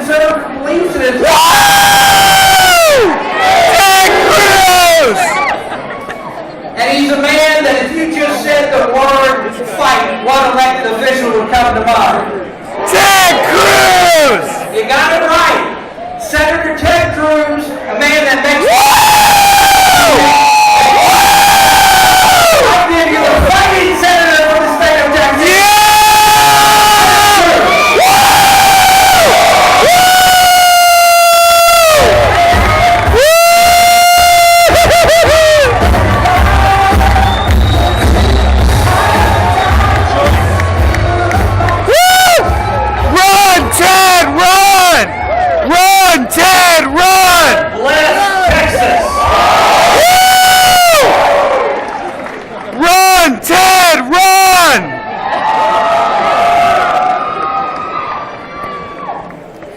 conservative beliefs in his... Ted Cruz! And he's a man that if you just said the word fight, one elected official would come to mind. Ted Cruz! You got it right. Senator Ted Cruz, a man that makes... I give you a fighting senator for the state of Texas. Ted, run! Bless Texas! Woo! Run, Ted, run!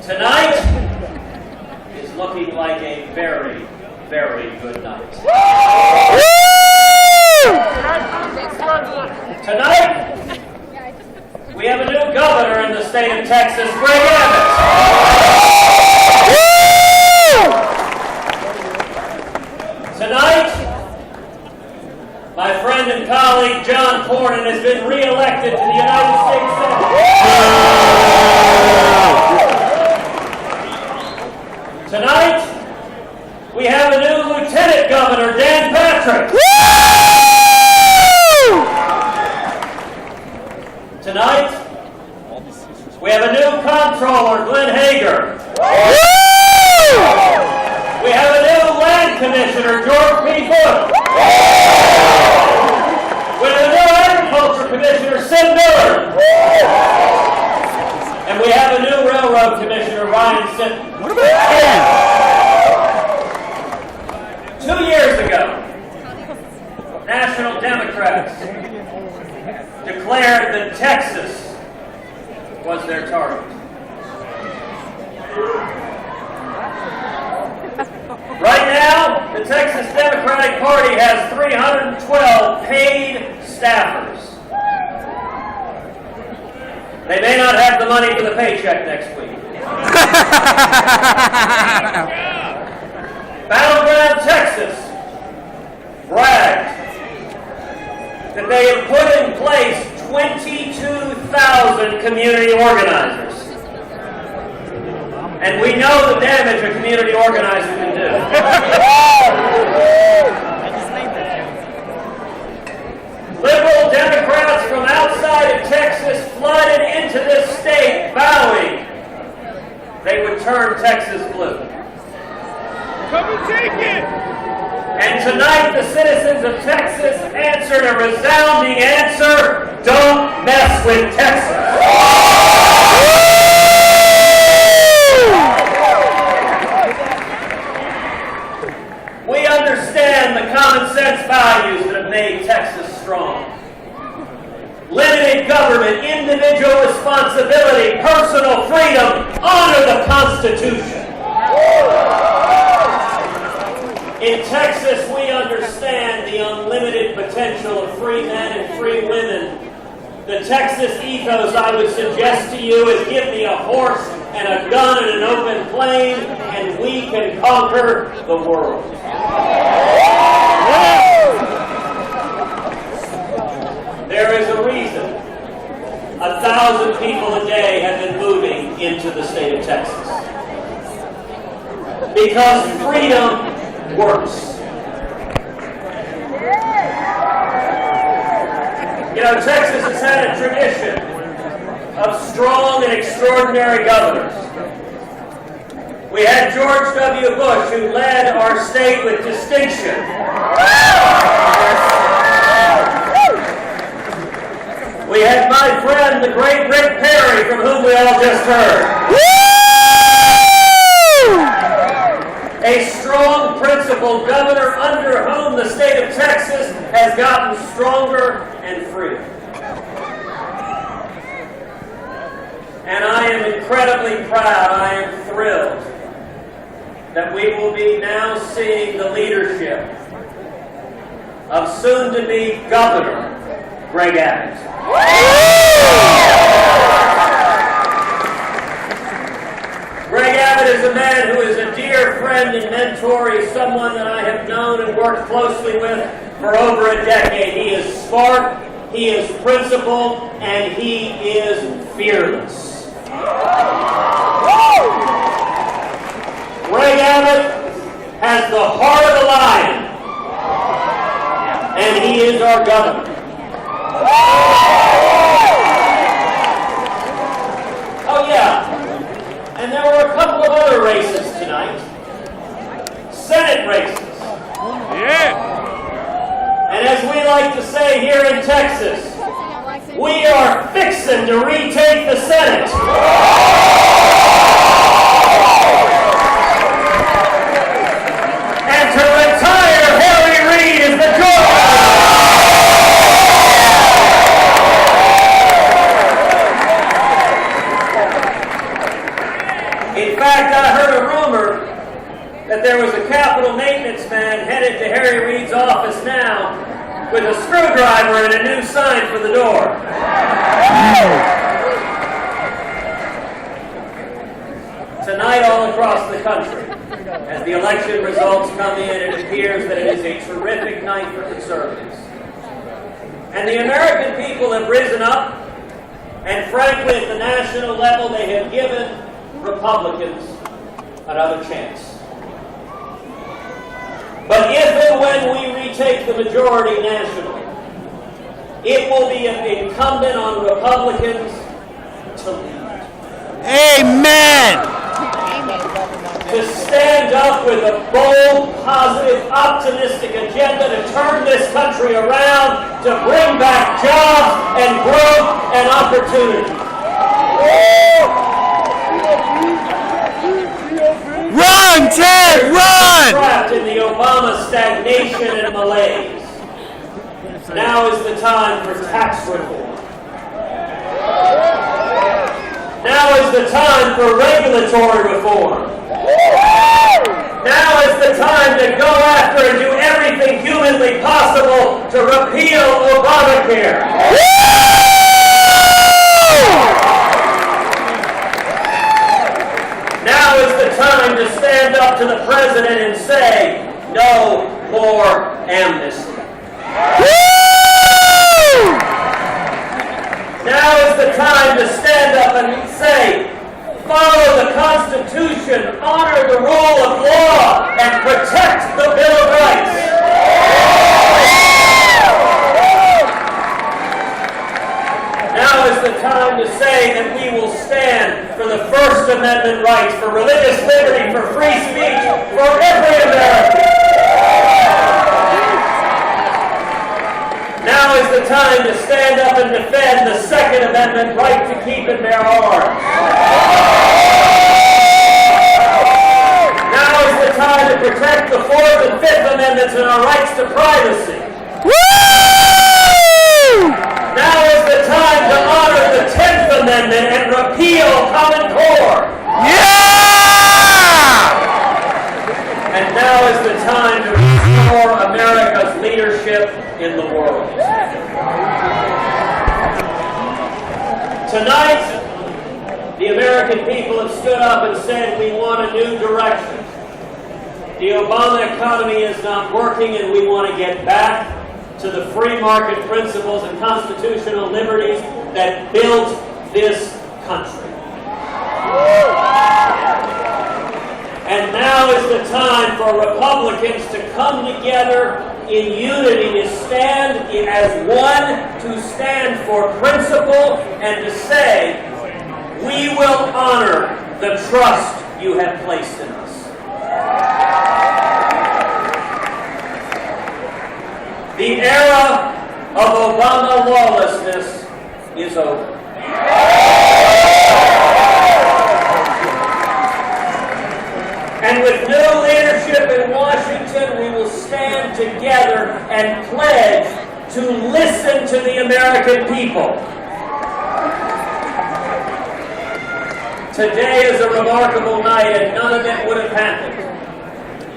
Tonight is looking like a very, very good night. Woo! Tonight, we have a new governor in the state of Texas, Greg Abbott. Tonight, my friend and colleague John Cornyn has been re-elected to the United States Senate. Tonight, we have a new Lieutenant Governor, Dan Patrick. Tonight, we have a new Comptroller, Glenn Hager. We have a new Land Commissioner, George P. Bush. We have a new Agriculture Commissioner, Sid Miller. And we have a new Railroad Commissioner, Ryan Sinton. What about that? 2 years ago, National Democrats declared that Texas was their target. Right now, the Texas Democratic Party has 312 paid staffers. They may not have the money for the paycheck next week. Battleground Texas bragged that they have put in place 22,000 community organizers. And we know the damage a community organizer can do. Liberal Democrats from outside of Texas flooded into this state vowing they would turn Texas blue. Come and take it! And tonight the citizens of Texas answered a resounding answer: don't mess with Texas. We understand the common sense values that have made Texas strong. Limited government, individual responsibility, personal freedom, honor the Constitution. In Texas, we understand the unlimited potential of free men and free women. The Texas ethos, I would suggest to you, is give me a horse and a gun and an open plain, and we can conquer the world. There is a reason 1,000 people a day have been moving into the state of Texas. Because freedom works. You know, Texas has had a tradition of strong and extraordinary governors. We had George W. Bush, who led our state with distinction. We had my friend, the great Rick Perry, from whom we all just heard. A strong, principled governor under whom the state of Texas has gotten stronger and freer. And I am incredibly proud, I am thrilled that we will be now seeing the leadership of soon-to-be Governor Greg Abbott. friend and mentor. He's someone that I have known and worked closely with for over a decade. He is smart, he is principled, and he is fearless. Greg Abbott has the heart of a lion, and he is our governor. Oh yeah, and there were a couple of other races tonight. Senate races. Yeah. And as we like to say here in Texas, we are fixing to retake the Senate. And to retire Harry Reid as the governor. In fact, I heard a rumor that there was a Capitol maintenance man headed to Harry Reid's office now with a screwdriver and a new sign for the door. Tonight, all across the country, as the election results come in, it appears that it is a terrific night for conservatives. And the American people have risen up, and frankly, at the national level, they have given Republicans another chance. But if and when we retake the majority nationally, it will be incumbent on Republicans to lead. Amen. To stand up with a bold, positive, optimistic agenda to turn this country around, to bring back jobs and growth and opportunity. Run, Ted, run! Trapped in the Obama stagnation and malaise. Now is the time for tax reform. Now is the time for regulatory reform. Now is the time to go after and do everything humanly possible to repeal Obamacare. Now is the time to stand up to the president and say, no more amnesty. Now is the time to stand up and say, follow the Constitution, honor the rule of law, and protect the Bill of Rights. Now is the time to say that we will stand for the First Amendment rights, for religious liberty, for free speech, for every American. Now is the time to stand up and defend the Second Amendment right to keep and bear arms. Now is the time to protect the Fourth and Fifth Amendments and our rights to privacy. Now is the time to honor the 10th Amendment and repeal Common Core. Yeah! And now is the time to restore America's leadership in the world. Tonight, the American people have stood up and said we want a new direction. The Obama economy is not working and we want to get back to the free market principles and constitutional liberties that built this country. And now is the time for Republicans to come together in unity, to stand as one, to stand for principle, and to say, we will honor the trust you have placed in us. The era of Obama lawlessness is over. And with new leadership in Washington, we will stand together and pledge to listen to the American people. Today is a remarkable night, and none of it would have happened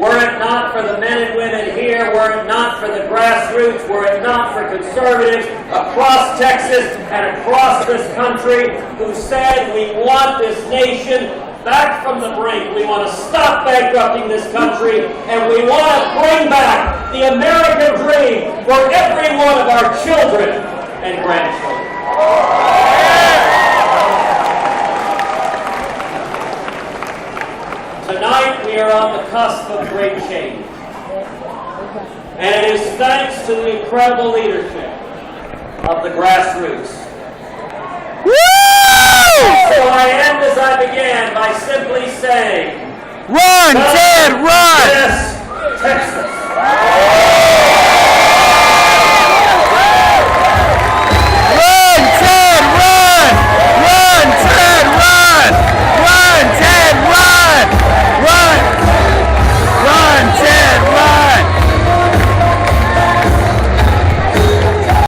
were it not for the men and women here, were it not for the grassroots, were it not for conservatives across Texas and across this country who said we want this nation back from the brink. We want to stop bankrupting this country, and we want to bring back the American dream for every one of our children and grandchildren. Tonight, we are on the cusp of great change. And it is thanks to the incredible leadership of the grassroots. So I end as I began by simply saying, Run, Ted, run! Yes, Texas.